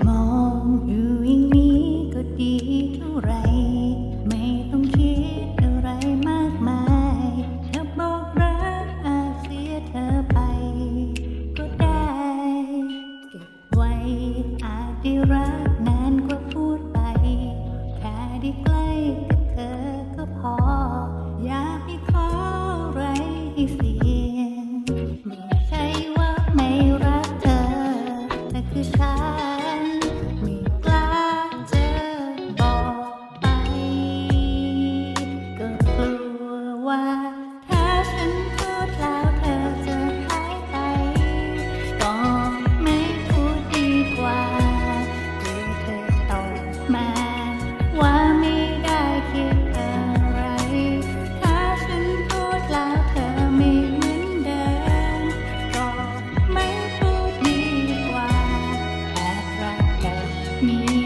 มองอยู่อย่างนี้ก็ดีเท่าไรไม่ต้องคิดอะไรมากมายเธอบอกรักอาจเสียเธอไปก็ได้เก็บไว้อาจได้รักนานกว่าพูดไปแค่ได้ใกล้กับเธอก็พออย่าให้ขออะไรให้เสียไม่ใช่ว่าไม่รักเธอแต่คือฉันไม่กล้าจะบอกไปก็กลัวว่าถ้าฉันพูดแล้วเธอจะหายไปก็ไม่พูดดีกว่ากลัวเธอตอบมาว่าไม่ได้คิดอะไรถ้าฉันพูดแล้วเธอไม่เหมือนเดิมก็ไม่พูดดีกว่าแอบรักแบบนี้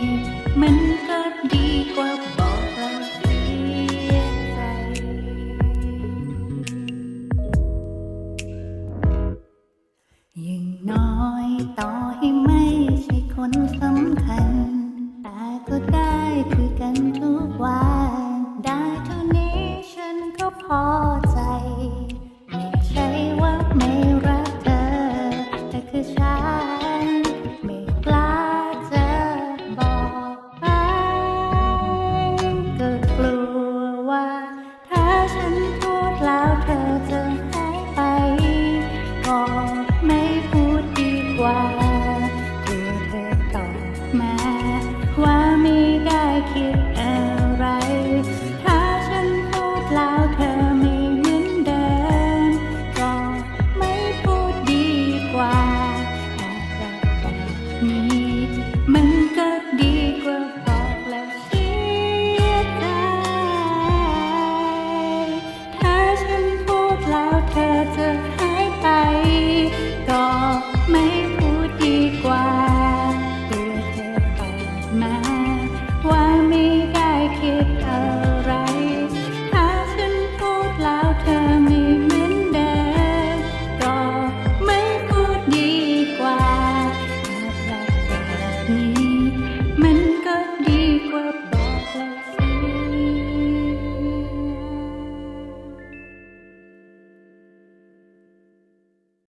มันก็ดีกว่าบอกแล้วเสียใจอย่างน้อยต่อให้ไม่ใช่คนสำคัญแต่ก็ได้คุยกันทุกวันได้เท่านี้ฉันก็พอใจไม่ใช่ว่าไม่รักเธอแต่คือฉั